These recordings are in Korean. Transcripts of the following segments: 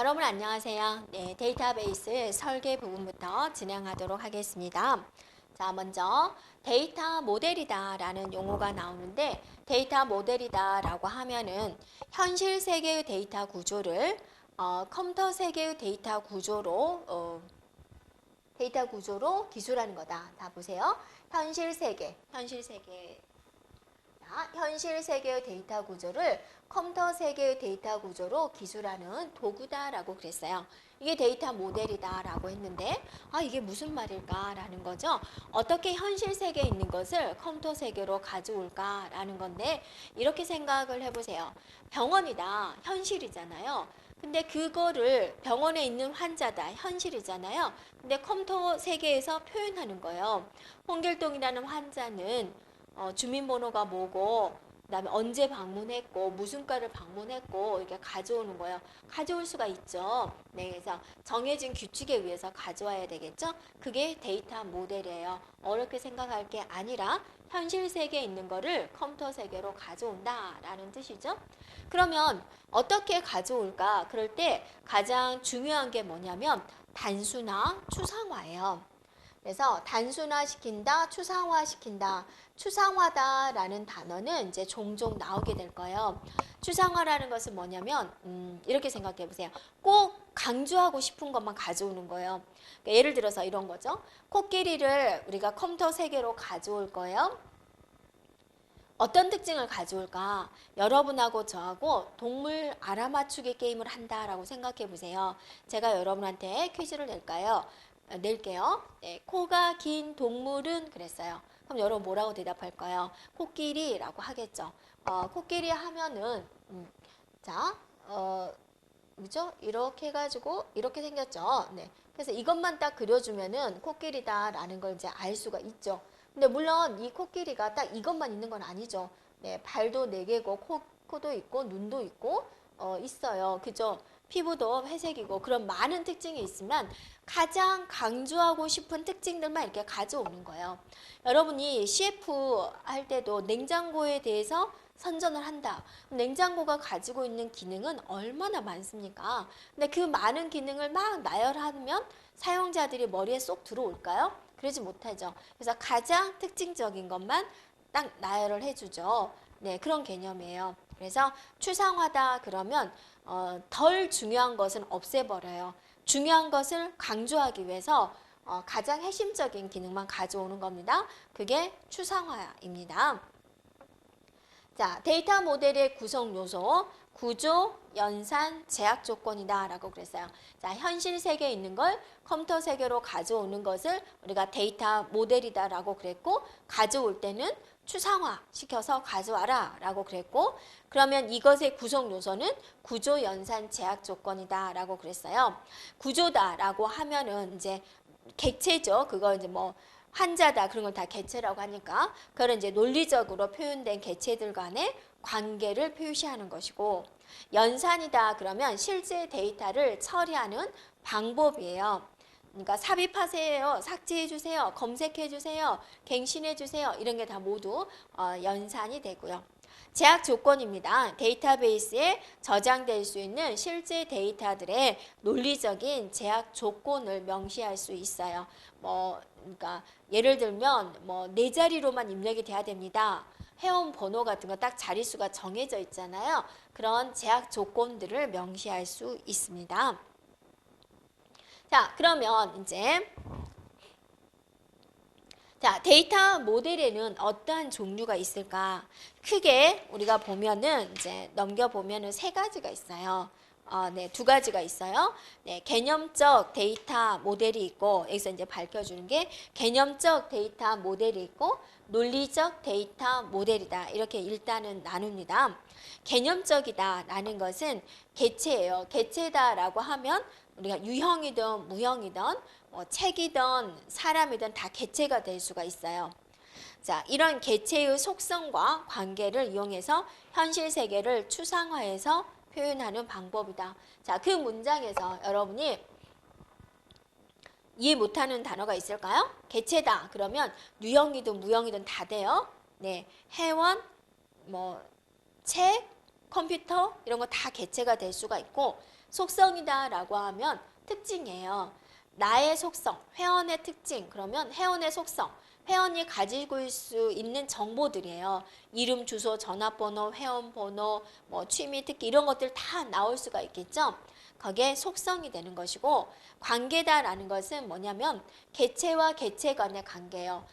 여러분 안녕하세요. 네, 데이터베이스 설계 부분부터 진행하도록 하겠습니다. 자, 먼저 데이터 모델이다 라는 용어가 나오는데 데이터 모델이다 라고 하면은 현실 세계의 데이터 구조를 컴퓨터 세계의 데이터 구조로 기술하는 거다. 다 보세요. 현실 세계의 데이터 구조를 컴퓨터 세계의 데이터 구조로 기술하는 도구다라고 그랬어요. 이게 데이터 모델이다라고 했는데 이게 무슨 말일까라는 거죠. 어떻게 현실 세계에 있는 것을 컴퓨터 세계로 가져올까라는 건데 이렇게 생각을 해보세요. 병원이다. 현실이잖아요. 근데 그거를 병원에 있는 환자다. 현실이잖아요. 근데 컴퓨터 세계에서 표현하는 거예요. 홍길동이라는 환자는 주민번호가 뭐고 그다음에 언제 방문했고 무슨 과를 방문했고 이렇게 가져오는 거예요. 가져올 수가 있죠. 네, 그래서 정해진 규칙에 의해서 가져와야 되겠죠. 그게 데이터 모델이에요. 어렵게 생각할 게 아니라 현실 세계에 있는 거를 컴퓨터 세계로 가져온다라는 뜻이죠. 그러면 어떻게 가져올까? 그럴 때 가장 중요한 게 뭐냐면 단수나 추상화예요. 그래서 단순화시킨다, 추상화시킨다. 추상화다라는 단어는 이제 종종 나오게 될 거예요. 추상화라는 것은 뭐냐면 이렇게 생각해 보세요. 꼭 강조하고 싶은 것만 가져오는 거예요. 그러니까 예를 들어서 이런 거죠. 코끼리를 우리가 컴퓨터 세계로 가져올 거예요. 어떤 특징을 가져올까? 여러분하고 저하고 동물 알아맞추기 게임을 한다라고 생각해 보세요. 제가 여러분한테 퀴즈를 낼게요. 네, 코가 긴 동물은 그랬어요. 그럼 여러분 뭐라고 대답할까요? 코끼리라고 하겠죠. 코끼리 하면은 자, 그죠? 이렇게 해가지고 이렇게 생겼죠. 네. 그래서 이것만 딱 그려주면은 코끼리다라는 걸 이제 알 수가 있죠. 근데 물론 이 코끼리가 딱 이것만 있는 건 아니죠. 네, 발도 4개고 코도 있고 눈도 있고 있어요. 그죠? 피부도 회색이고 그런 많은 특징이 있으면 가장 강조하고 싶은 특징들만 이렇게 가져오는 거예요. 여러분이 CF 할 때도 냉장고에 대해서 선전을 한다. 냉장고가 가지고 있는 기능은 얼마나 많습니까? 근데 그 많은 기능을 막 나열하면 사용자들이 머리에 쏙 들어올까요? 그러지 못하죠. 그래서 가장 특징적인 것만 딱 나열을 해주죠. 네, 그런 개념이에요. 그래서 추상화다 그러면 덜 중요한 것은 없애버려요. 중요한 것을 강조하기 위해서 가장 핵심적인 기능만 가져오는 겁니다. 그게 추상화입니다. 자, 데이터 모델의 구성 요소, 구조, 연산, 제약 조건이다 라고 그랬어요. 자, 현실 세계에 있는 걸 컴퓨터 세계로 가져오는 것을 우리가 데이터 모델이다 라고 그랬고, 가져올 때는 추상화 시켜서 가져와라 라고 그랬고, 그러면 이것의 구성 요소는 구조, 연산, 제약 조건이다 라고 그랬어요. 구조다 라고 하면은 이제 객체죠. 그거 이제 뭐 환자다 그런 걸 다 객체라고 하니까 그걸 이제 논리적으로 표현된 객체들 간의 관계를 표시하는 것이고, 연산이다 그러면 실제 데이터를 처리하는 방법이에요. 그러니까 삽입하세요, 삭제해주세요, 검색해주세요, 갱신해주세요 이런 게 다 모두 연산이 되고요. 제약 조건입니다. 데이터베이스에 저장될 수 있는 실제 데이터들의 논리적인 제약 조건을 명시할 수 있어요. 그러니까 예를 들면 네 자리로만 입력이 돼야 됩니다. 회원 번호 같은 거 딱 자릿수가 정해져 있잖아요. 그런 제약 조건들을 명시할 수 있습니다. 자, 그러면 이제 데이터 모델에는 어떠한 종류가 있을까? 크게 우리가 보면은 이제 넘겨보면은 3가지가 있어요. 네, 2가지가 있어요. 네, 개념적 데이터 모델이 있고, 여기서 이제 밝혀주는 게 개념적 데이터 모델이 있고, 논리적 데이터 모델이다. 이렇게 일단은 나눕니다. 개념적이다라는 것은 개체예요. 개체다라고 하면 우리가 유형이든 무형이든 책이든 사람이든 다 개체가 될 수가 있어요. 자, 이런 개체의 속성과 관계를 이용해서 현실 세계를 추상화해서 표현하는 방법이다. 자, 그 문장에서 여러분이 이해 못하는 단어가 있을까요? 개체다. 그러면 유형이든 무형이든 다 돼요. 네, 회원, 책, 컴퓨터 이런 거 다 개체가 될 수가 있고, 속성이다라고 하면 특징이에요. 나의 속성, 회원의 특징, 그러면 회원의 속성, 회원이 가지고 있을 수 있는 정보들이에요. 이름, 주소, 전화번호, 회원번호, 뭐 취미, 특기 이런 것들 다 나올 수가 있겠죠. 거기에 속성이 되는 것이고, 관계다라는 것은 뭐냐면 개체와 개체 간의 관계예요.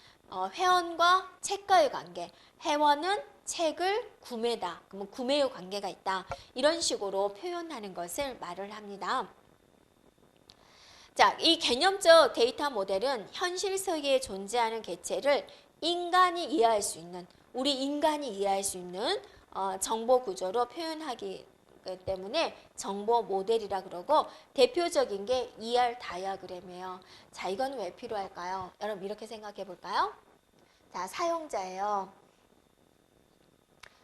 회원과 책과의 관계. 회원은 책을 구매다. 그러면 구매의 관계가 있다. 이런 식으로 표현하는 것을 말을 합니다. 자, 이 개념적 데이터 모델은 현실 세계에 존재하는 개체를 인간이 이해할 수 있는, 우리 인간이 이해할 수 있는 정보 구조로 표현하기 때문에 정보 모델이라 그러고, 대표적인 게 ER 다이어그램이에요. 자, 이건 왜 필요할까요? 여러분 이렇게 생각해 볼까요? 자, 사용자예요.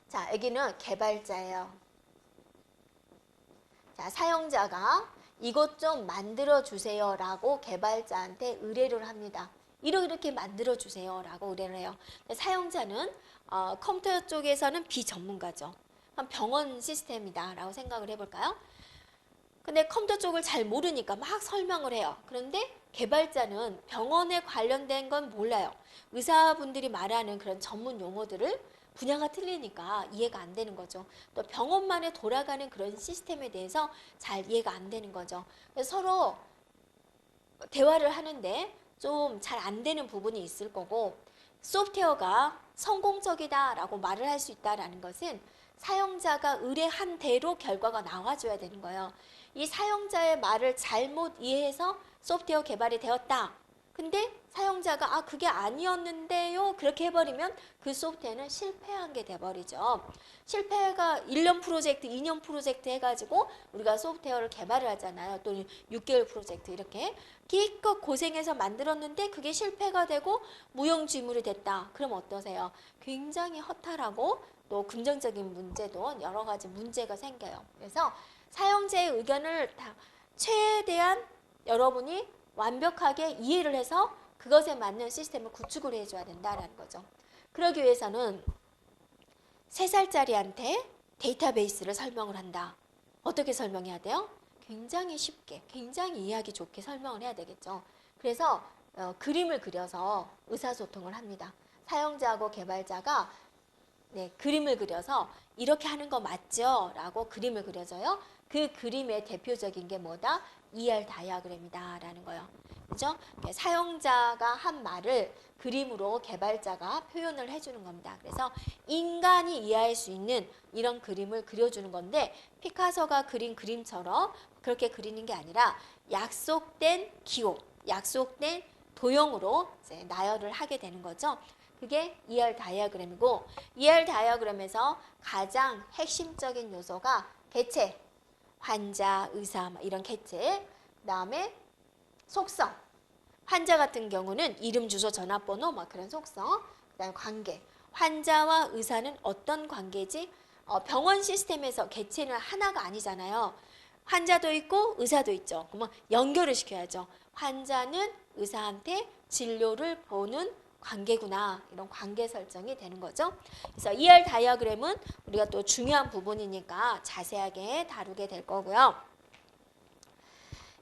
자, 여기는 개발자예요. 자, 사용자가 이것 좀 만들어 주세요 라고 개발자한테 의뢰를 합니다. 이렇게 만들어 주세요 라고 의뢰를 해요. 사용자는 컴퓨터 쪽에서는 비전문가죠. 병원 시스템이다 라고 생각을 해볼까요? 근데 컴퓨터 쪽을 잘 모르니까 막 설명을 해요. 그런데 개발자는 병원에 관련된 건 몰라요. 의사분들이 말하는 그런 전문 용어들을 분야가 틀리니까 이해가 안 되는 거죠. 또 병원만에 돌아가는 그런 시스템에 대해서 잘 이해가 안 되는 거죠. 그래서 서로 대화를 하는데 좀 잘 안 되는 부분이 있을 거고, 소프트웨어가 성공적이다라고 말을 할 수 있다라는 것은 사용자가 의뢰한 대로 결과가 나와줘야 되는 거예요. 이 사용자의 말을 잘못 이해해서 소프트웨어 개발이 되었다. 근데 사용자가 그게 아니었는데요 그렇게 해버리면 그 소프트웨어는 실패한 게 돼버리죠. 실패가 1년 프로젝트, 2년 프로젝트 해가지고 우리가 소프트웨어를 개발을 하잖아요. 또는 6개월 프로젝트 이렇게 기껏 고생해서 만들었는데 그게 실패가 되고 무용지물이 됐다. 그럼 어떠세요? 굉장히 허탈하고 또 긍정적인 문제도 여러 가지 문제가 생겨요. 그래서 사용자의 의견을 다 최대한 여러분이 완벽하게 이해를 해서 그것에 맞는 시스템을 구축을 해줘야 된다는 거죠. 그러기 위해서는 3살짜리한테 데이터베이스를 설명을 한다. 어떻게 설명해야 돼요? 굉장히 쉽게, 굉장히 이해하기 좋게 설명을 해야 되겠죠. 그래서 그림을 그려서 의사소통을 합니다. 사용자하고 개발자가 그림을 그려서 이렇게 하는 거 맞죠? 라고 그림을 그려줘요. 그 그림의 대표적인 게 뭐다? ER 다이어그램이다 라는 거예요. 그죠? 사용자가 한 말을 그림으로 개발자가 표현을 해주는 겁니다. 그래서 인간이 이해할 수 있는 이런 그림을 그려주는 건데, 피카소가 그린 그림처럼 그렇게 그리는 게 아니라 약속된 기호, 약속된 도형으로 이제 나열을 하게 되는 거죠. 그게 ER 다이어그램이고, ER 다이어그램에서 가장 핵심적인 요소가 개체, 환자, 의사 이런 개체, 그 다음에 속성, 환자 같은 경우는 이름, 주소, 전화번호 막 그런 속성, 그 다음에 관계, 환자와 의사는 어떤 관계지? 병원 시스템에서 개체는 하나가 아니잖아요. 환자도 있고 의사도 있죠. 그러면 연결을 시켜야죠. 환자는 의사한테 진료를 보는 관계구나. 이런 관계 설정이 되는 거죠. 그래서 ER 다이어그램은 우리가 또 중요한 부분이니까 자세하게 다루게 될 거고요.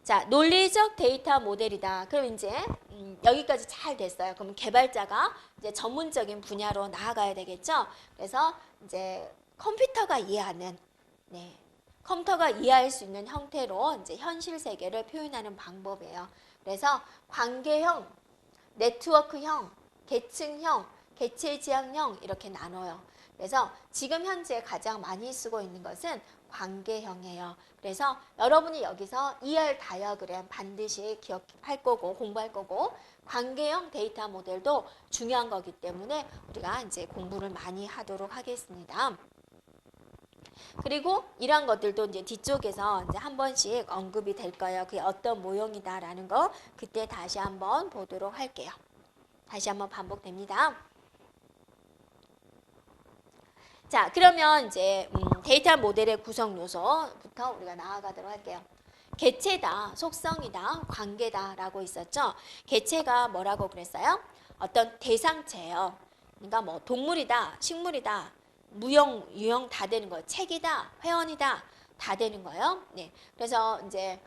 자, 논리적 데이터 모델이다. 그럼 이제 여기까지 잘 됐어요. 그럼 개발자가 이제 전문적인 분야로 나아가야 되겠죠. 그래서 이제 컴퓨터가 이해하는, 컴퓨터가 이해할 수 있는 형태로 이제 현실 세계를 표현하는 방법이에요. 그래서 관계형, 네트워크형, 계층형, 개체 지향형 이렇게 나눠요. 그래서 지금 현재 가장 많이 쓰고 있는 것은 관계형이에요. 그래서 여러분이 여기서 ER 다이어그램 반드시 기억할 거고 공부할 거고, 관계형 데이터 모델도 중요한 거기 때문에 우리가 이제 공부를 많이 하도록 하겠습니다. 그리고 이러한 것들도 이제 뒤쪽에서 이제 한 번씩 언급이 될 거예요. 그게 어떤 모형이다라는 거 그때 다시 한번 보도록 할게요. 다시 한번 반복됩니다. 자, 그러면 이제 데이터 모델의 구성 요소부터 우리가 나아가도록 할게요. 개체다, 속성이다, 관계다라고 있었죠. 개체가 뭐라고 그랬어요? 어떤 대상체예요. 그러니까 뭐 동물이다, 식물이다, 무형, 유형 다 되는 거예요. 책이다, 회원이다, 다 되는 거예요. 네. 그래서 이제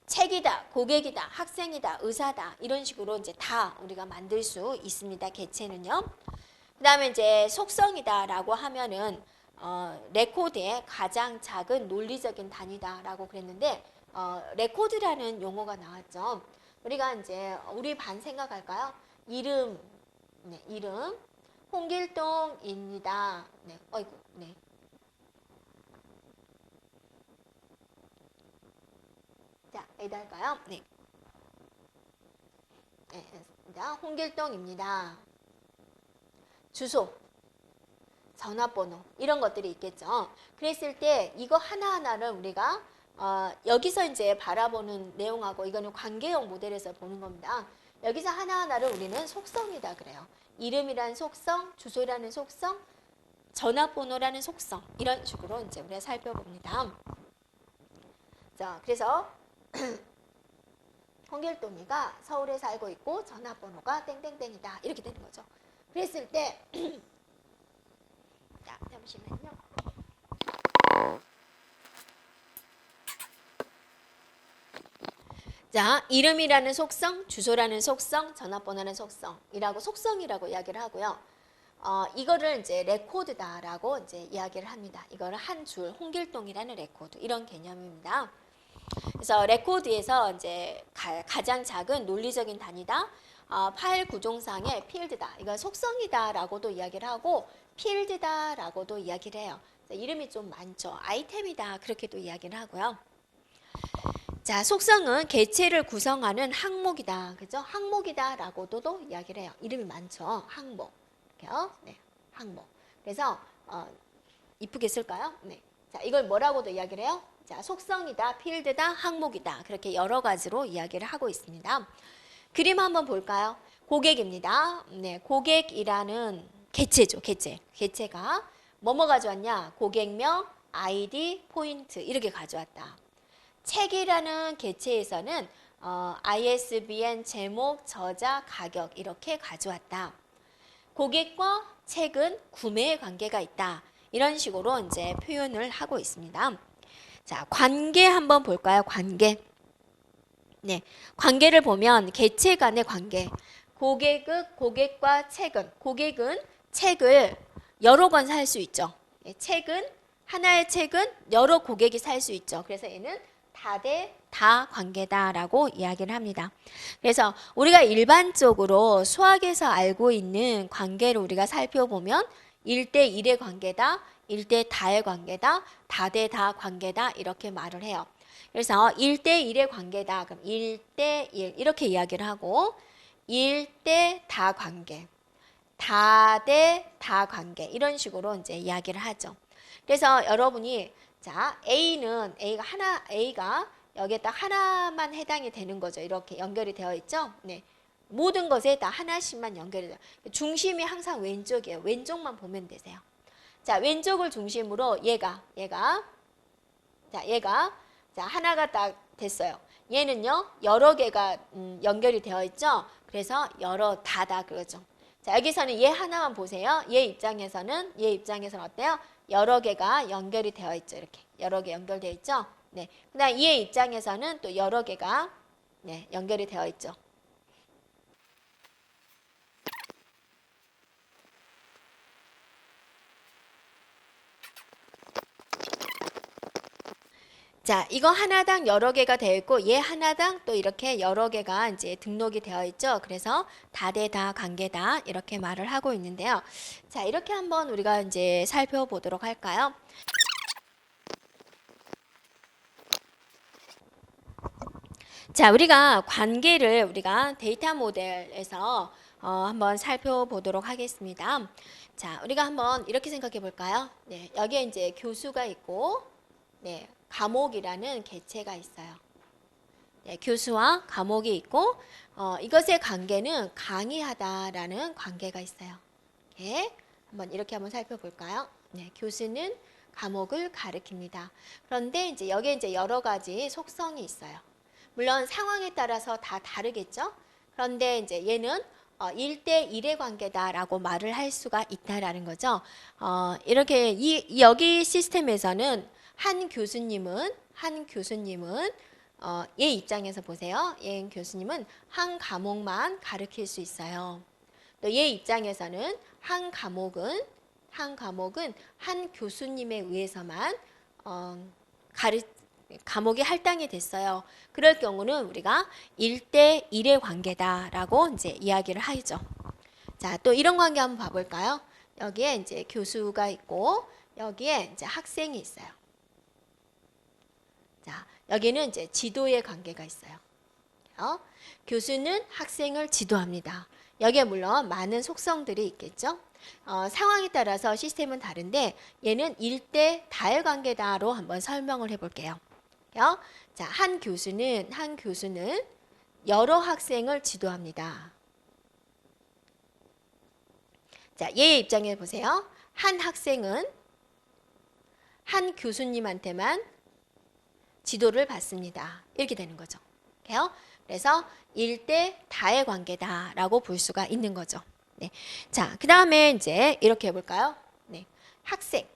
책이다, 고객이다, 학생이다, 의사다 이런 식으로 이제 다 우리가 만들 수 있습니다. 개체는요. 그다음에 이제 속성이다라고 하면은 레코드의 가장 작은 논리적인 단위다라고 그랬는데 레코드라는 용어가 나왔죠. 우리가 이제 우리 반 생각할까요? 이름, 네, 이름 홍길동입니다. 네, 어이구, 네. 자, 여기다 할까요? 네. 네, 자, 홍길동입니다. 주소, 전화번호 이런 것들이 있겠죠. 그랬을 때 이거 하나하나를 우리가 여기서 이제 바라보는 내용하고 이거는 관계형 모델에서 보는 겁니다. 여기서 하나하나를 우리는 속성이다 그래요. 이름이라는 속성, 주소라는 속성, 전화번호라는 속성 이런 식으로 이제 우리가 살펴봅니다. 자, 그래서 홍길동이가 서울에 살고 있고 전화번호가 땡땡땡이다 이렇게 되는 거죠. 그랬을 때 자, 잠시만요. 자, 이름이라는 속성, 주소라는 속성, 전화번호라는 속성이라고 속성이라고 이야기를 하고요. 이거를 이제 레코드다라고 이제 이야기를 합니다. 이거를 한 줄 홍길동이라는 레코드 이런 개념입니다. 그래서 레코드에서 이제 가장 작은 논리적인 단위다. 파일 구종상의 필드다. 이건 속성이다라고도 이야기를 하고 필드다라고도 이야기를 해요. 이름이 좀 많죠. 아이템이다 그렇게도 이야기를 하고요. 자, 속성은 개체를 구성하는 항목이다. 그죠? 항목이다라고도 이야기를 해요. 이름이 많죠. 항목. 이렇게요. 네, 항목. 그래서 이쁘게 쓸까요? 네. 자, 이걸 뭐라고도 이야기를 해요? 자, 속성이다, 필드다, 항목이다. 그렇게 여러 가지로 이야기를 하고 있습니다. 그림 한번 볼까요? 고객입니다. 네, 고객이라는 개체죠. 개체가 뭐뭐 가져왔냐? 고객명, 아이디, 포인트 이렇게 가져왔다. 책이라는 개체에서는 ISBN, 제목, 저자, 가격 이렇게 가져왔다. 고객과 책은 구매의 관계가 있다. 이런 식으로 이제 표현을 하고 있습니다. 자, 관계 한번 볼까요? 관계. 네, 관계를 보면 개체 간의 관계. 고객과 책은, 고객은 책을 여러 권 살 수 있죠. 하나의 책은 여러 고객이 살 수 있죠. 그래서 얘는 다대-다 관계다라고 이야기를 합니다. 그래서 우리가 일반적으로 수학에서 알고 있는 관계를 우리가 살펴보면 1대1의 관계다, 1대-다의 관계다, 다대-다 관계다 이렇게 말을 해요. 그래서 1대1의 관계다. 그럼 1대1 이렇게 이야기를 하고 1대-다 관계, 다대-다 관계 이런 식으로 이제 이야기를 하죠. 그래서 여러분이 자, A가 여기에 딱 하나만 해당이 되는 거죠. 이렇게 연결이 되어 있죠. 네. 모든 것에 다 하나씩만 연결이 돼요. 중심이 항상 왼쪽이에요. 왼쪽만 보면 되세요. 자, 왼쪽을 중심으로 얘가 자, 하나가 딱 됐어요. 얘는요, 여러 개가 연결이 되어 있죠. 그래서 다다 그러죠. 자, 여기서는 얘 하나만 보세요. 얘 입장에서는 어때요? 여러 개가 연결이 되어 있죠. 이렇게 여러 개 연결되어 있죠. 네. 그다음 얘 입장에서는 또 여러 개가 네, 연결이 되어 있죠. 자, 이거 하나당 여러 개가 되어 있고 얘 하나당 또 이렇게 여러 개가 이제 등록이 되어 있죠. 그래서 다대다 관계다 이렇게 말을 하고 있는데요. 자, 이렇게 한번 우리가 이제 살펴보도록 할까요? 자, 우리가 관계를 우리가 데이터 모델에서 한번 살펴보도록 하겠습니다. 자, 우리가 한번 이렇게 생각해 볼까요? 네, 여기에 이제 교수가 있고 네, 감옥이라는 개체가 있어요. 네, 교수와 감옥이 있고 이것의 관계는 강의하다라는 관계가 있어요. 이렇게 한번 살펴볼까요? 네, 교수는 감옥을 가리킵니다. 그런데 이제 여기에 이제 여러 가지 속성이 있어요. 물론 상황에 따라서 다 다르겠죠. 그런데 이제 얘는 1대1의 관계다라고 말을 할 수가 있다라는 거죠. 이렇게 여기 시스템에서는 한 교수님은 얘 입장에서 보세요. 얘 교수님은 한 과목만 가르칠 수 있어요. 또 얘 입장에서는 한 과목은 한 교수님에 의해서만 과목이 할당이 됐어요. 그럴 경우는 우리가 1대1의 관계다라고 이제 이야기를 하죠. 자, 또 이런 관계 한번 봐볼까요? 여기에 이제 교수가 있고 여기에 이제 학생이 있어요. 자, 여기는 이제 지도의 관계가 있어요. 교수는 학생을 지도합니다. 여기에 물론 많은 속성들이 있겠죠. 상황에 따라서 시스템은 다른데 얘는 1대 다의 관계다로 한번 설명을 해볼게요. 자, 한 교수는 여러 학생을 지도합니다. 자, 얘의 입장에 보세요. 한 학생은 한 교수님한테만 지도를 받습니다. 이렇게 되는 거죠. 그래서 1대 다의 관계다라고 볼 수가 있는 거죠. 네. 자, 그 다음에 이제 이렇게 해볼까요? 네. 학생.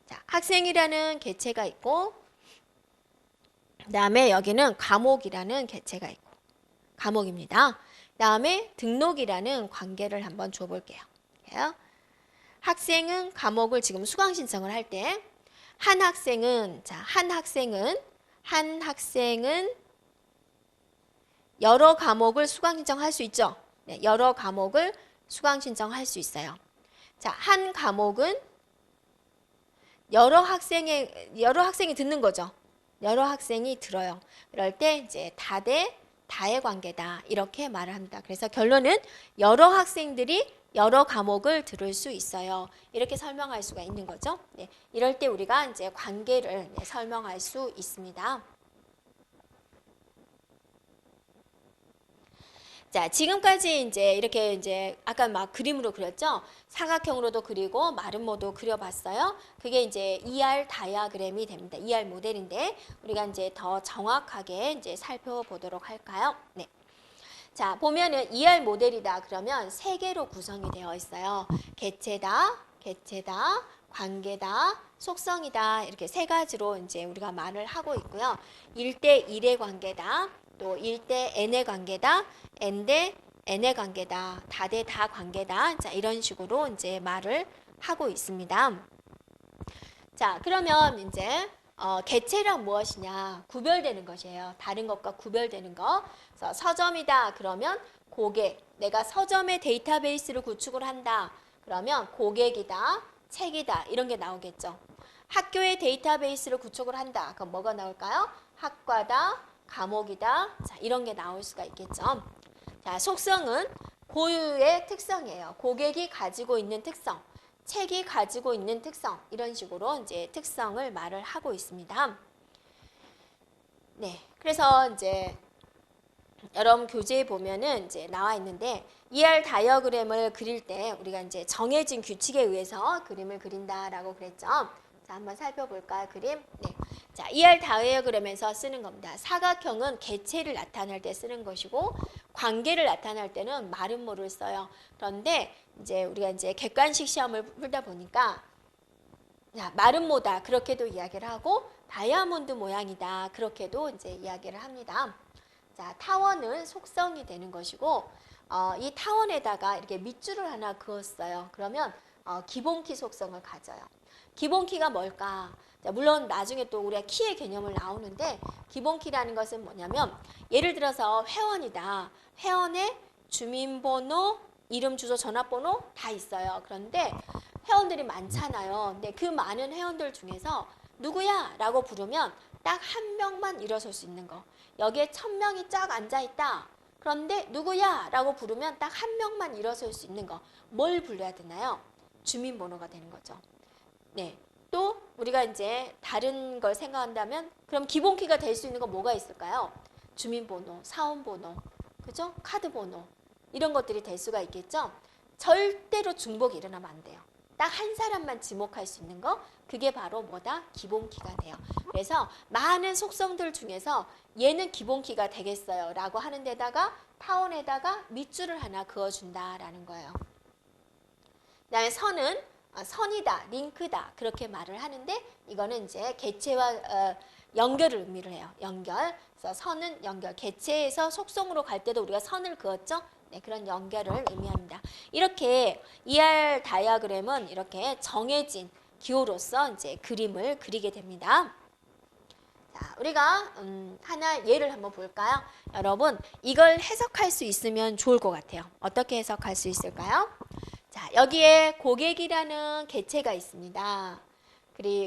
자, 학생이라는 개체가 있고, 그 다음에 여기는 과목이라는 개체가 있고, 과목입니다. 그 다음에 등록이라는 관계를 한번 줘볼게요. 학생은 과목을 지금 수강 신청을 할 때, 한 학생은 여러 과목을 수강 신청할 수 있죠. 네, 여러 과목을 수강 신청할 수 있어요. 자, 한 과목은 여러 학생이 듣는 거죠. 여러 학생이 들어요. 그럴 때 이제 다의 관계다 이렇게 말을 합니다. 그래서 결론은 여러 학생들이 여러 과목을 들을 수 있어요. 이렇게 설명할 수가 있는 거죠. 네, 이럴 때 우리가 이제 관계를 설명할 수 있습니다. 자, 지금까지 이렇게 아까 막 그림으로 그렸죠? 사각형으로도 그리고 마름모도 그려봤어요. 그게 이제 ER 다이아그램이 됩니다. ER 모델인데 우리가 이제 더 정확하게 이제 살펴보도록 할까요? 네. 자, 보면은 ER 모델이다 그러면 세 개로 구성이 되어 있어요. 개체다, 관계다, 속성이다 이렇게 세 가지로 이제 우리가 말을 하고 있고요. 1대1의 관계다, 또 1대 n의 관계다, n대 n의 관계다, 다대 다 관계다. 자, 이런 식으로 이제 말을 하고 있습니다. 자, 그러면 이제 개체란 무엇이냐? 구별되는 것이에요. 다른 것과 구별되는 것. 그래서 서점이다 그러면 고객, 내가 서점의 데이터베이스를 구축을 한다. 그러면 고객이다, 책이다 이런 게 나오겠죠. 학교의 데이터베이스를 구축을 한다. 그럼 뭐가 나올까요? 학과다, 과목이다. 자, 이런 게 나올 수가 있겠죠. 자, 속성은 고유의 특성이에요. 고객이 가지고 있는 특성, 책이 가지고 있는 특성 이런 식으로 이제 특성을 말을 하고 있습니다. 네, 그래서 이제 여러분 교재에 보면은 이제 나와 있는데 ER 다이어그램을 그릴 때 우리가 이제 정해진 규칙에 의해서 그림을 그린다라고 그랬죠. 자, 한번 살펴볼까요? 그림. 네. 자, ER 다이어그램에서 쓰는 겁니다. 사각형은 개체를 나타낼 때 쓰는 것이고 관계를 나타낼 때는 마름모를 써요. 그런데 이제 우리가 이제 객관식 시험을 풀다 보니까 자, 마름모다 그렇게도 이야기를 하고 다이아몬드 모양이다 그렇게도 이제 이야기를 합니다. 자, 타원은 속성이 되는 것이고 이 타원에다가 이렇게 밑줄을 하나 그었어요. 그러면 기본키 속성을 가져요. 기본키가 뭘까? 자, 물론 나중에 또 우리가 키의 개념을 나오는데 기본키라는 것은 뭐냐면 예를 들어서 회원이다. 회원의 주민번호, 이름, 주소, 전화번호 다 있어요. 그런데 회원들이 많잖아요. 근데 그 많은 회원들 중에서 누구야? 라고 부르면 딱 한 명만 일어설 수 있는 거. 여기에 1000명이 쫙 앉아있다. 그런데 누구야? 라고 부르면 딱 한 명만 일어설 수 있는 거. 뭘 불러야 되나요? 주민번호가 되는 거죠. 네. 또 우리가 이제 다른 걸 생각한다면 그럼 기본키가 될 수 있는 건 뭐가 있을까요? 주민번호, 사원번호, 그죠? 카드번호 이런 것들이 될 수가 있겠죠. 절대로 중복이 일어나면 안 돼요. 딱 한 사람만 지목할 수 있는 거 그게 바로 뭐다? 기본키가 돼요. 그래서 많은 속성들 중에서 얘는 기본키가 되겠어요 라고 하는 데다가 타원에다가 밑줄을 하나 그어준다라는 거예요. 그다음에 선은 선이다, 링크다 그렇게 말을 하는데 이거는 이제 개체와 연결을 의미를 해요. 연결. 그래서 선은 연결. 개체에서 속성으로 갈 때도 우리가 선을 그었죠. 네, 그런 연결을 의미합니다. 이렇게 ER 다이어그램은 이렇게 정해진 기호로서 이제 그림을 그리게 됩니다. 자, 우리가 하나 예를 한번 볼까요? 여러분, 이걸 해석할 수 있으면 좋을 것 같아요. 어떻게 해석할 수 있을까요? 자, 여기에 고객이라는 개체가 있습니다.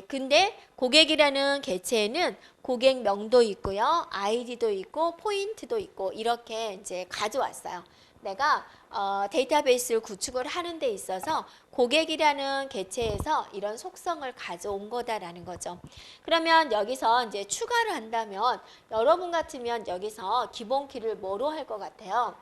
근데 고객이라는 개체에는 고객명도 있고요, 아이디도 있고, 포인트도 있고 이렇게 이제 가져왔어요. 내가 데이터베이스를 구축을 하는 데 있어서 고객이라는 개체에서 이런 속성을 가져온 거다라는 거죠. 그러면 여기서 이제 추가를 한다면 여러분 같으면 여기서 기본키를 뭐로 할 것 같아요?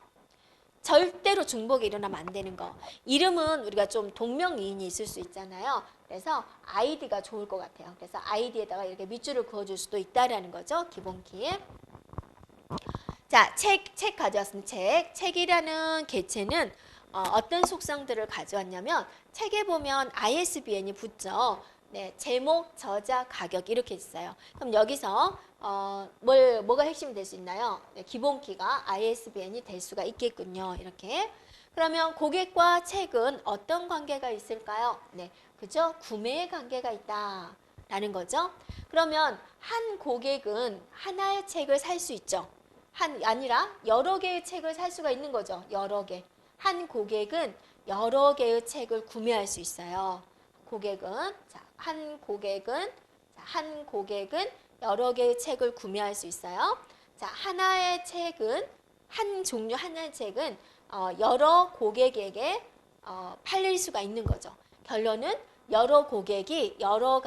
절대로 중복이 일어나면 안 되는 거. 이름은 우리가 좀 동명이인이 있을 수 있잖아요. 그래서 아이디가 좋을 것 같아요. 그래서 아이디에다가 이렇게 밑줄을 그어줄 수도 있다라는 거죠. 기본키에. 자, 책 가져왔습니다. 책이라는 개체는 어떤 속성들을 가져왔냐면 책에 보면 ISBN이 붙죠. 네, 제목, 저자, 가격 이렇게 있어요. 그럼 여기서 뭐가 핵심이 될 수 있나요? 네, 기본키가 ISBN이 될 수가 있겠군요. 이렇게. 그러면 고객과 책은 어떤 관계가 있을까요? 네, 그죠? 구매의 관계가 있다라는 거죠. 그러면 한 고객은 하나의 책을 살 수 있죠. 아니라 여러 개의 책을 살 수가 있는 거죠. 여러 개. 한 고객은 여러 개의 책을 구매할 수 있어요. 한 고객은 여러 개의 책을 구매할 수 있어요. 자, 하나의 책은 여러 고객에게 팔릴 수가 있는 거죠. 결론은 여러 고객이 여러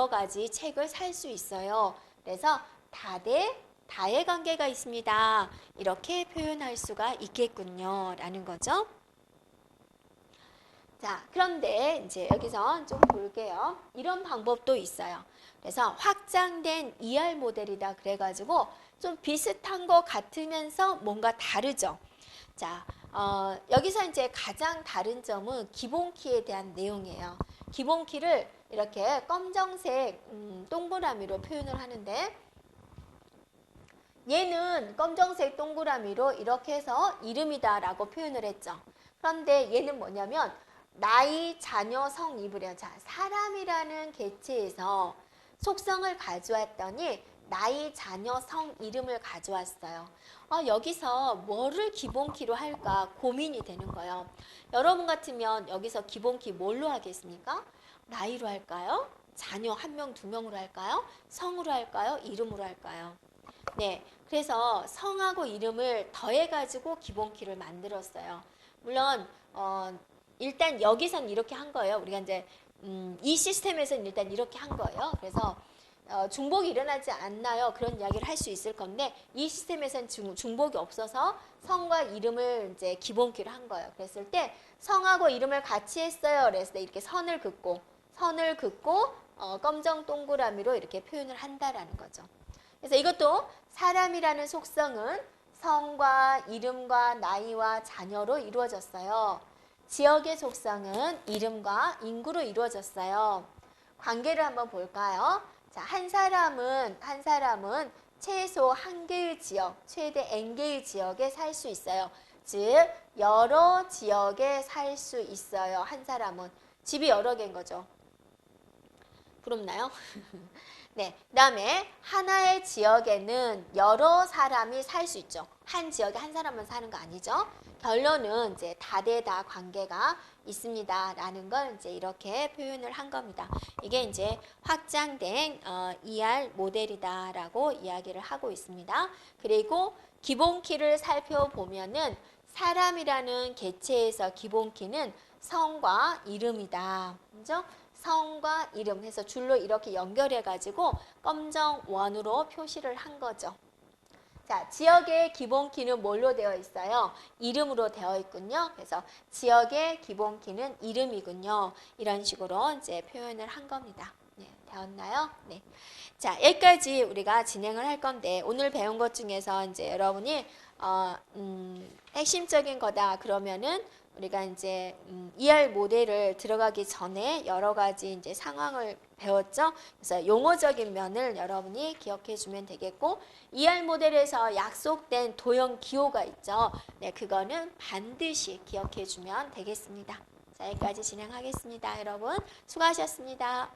가지 책을 살 수 있어요. 그래서 다의 관계가 있습니다. 이렇게 표현할 수가 있겠군요. 라는 거죠. 자, 그런데 이제 여기서 좀 볼게요. 이런 방법도 있어요. 그래서 확장된 ER 모델이다 그래가지고 좀 비슷한 것 같으면서 뭔가 다르죠. 자, 여기서 이제 가장 다른 점은 기본키에 대한 내용이에요. 기본키를 이렇게 검정색 동그라미로 표현을 하는데 얘는 검정색 동그라미로 이렇게 해서 이름이다라고 표현을 했죠. 그런데 얘는 뭐냐면 나이, 자녀, 성, 이브래요. 자, 사람이라는 개체에서 속성을 가져왔더니 나이, 자녀, 성, 이름을 가져왔어요. 여기서 뭐를 기본키로 할까 고민이 되는 거예요. 여러분 같으면 여기서 기본키 뭘로 하겠습니까? 나이로 할까요? 자녀 1명, 2명으로 할까요? 성으로 할까요? 이름으로 할까요? 네, 그래서 성하고 이름을 더해가지고 기본키를 만들었어요. 물론 일단 여기선 이렇게 한 거예요. 우리가 이제 이 시스템에서는 일단 이렇게 한 거예요. 그래서 중복이 일어나지 않나요? 그런 이야기를 할 수 있을 건데 이 시스템에서는 중복이 없어서 성과 이름을 이제 기본키로 한 거예요. 그랬을 때 성하고 이름을 같이 했어요. 그랬을 때 이렇게 선을 긋고 검정 동그라미로 이렇게 표현을 한다라는 거죠. 그래서 이것도 사람이라는 속성은 성과 이름과 나이와 자녀로 이루어졌어요. 지역의 속성은 이름과 인구로 이루어졌어요. 관계를 한번 볼까요? 자, 한 사람은 최소 한 개의 지역, 최대 n개의 지역에 살 수 있어요. 즉, 여러 지역에 살 수 있어요. 한 사람은. 집이 여러 개인 거죠. 부럽나요? 네, 그 다음에 하나의 지역에는 여러 사람이 살 수 있죠. 한 지역에 한 사람만 사는 거 아니죠. 결론은 이제 다대다 관계가 있습니다. 라는 걸 이제 이렇게 표현을 한 겁니다. 이게 이제 확장된 ER 모델이다 라고 이야기를 하고 있습니다. 그리고 기본키를 살펴보면은 사람이라는 개체에서 기본키는 성과 이름이다. 그죠? 성과 이름 해서 줄로 이렇게 연결해가지고 검정 원으로 표시를 한 거죠. 자, 지역의 기본키는 뭘로 되어 있어요? 이름으로 되어 있군요. 그래서 지역의 기본키는 이름이군요. 이런 식으로 이제 표현을 한 겁니다. 네, 되었나요? 네. 자, 여기까지 우리가 진행을 할 건데 오늘 배운 것 중에서 이제 여러분이 핵심적인 거다 그러면은 우리가 이제 ER 모델을 들어가기 전에 여러 가지 이제 상황을 배웠죠. 그래서 용어적인 면을 여러분이 기억해 주면 되겠고, ER 모델에서 약속된 도형 기호가 있죠. 네, 그거는 반드시 기억해 주면 되겠습니다. 자, 여기까지 진행하겠습니다. 여러분 수고하셨습니다.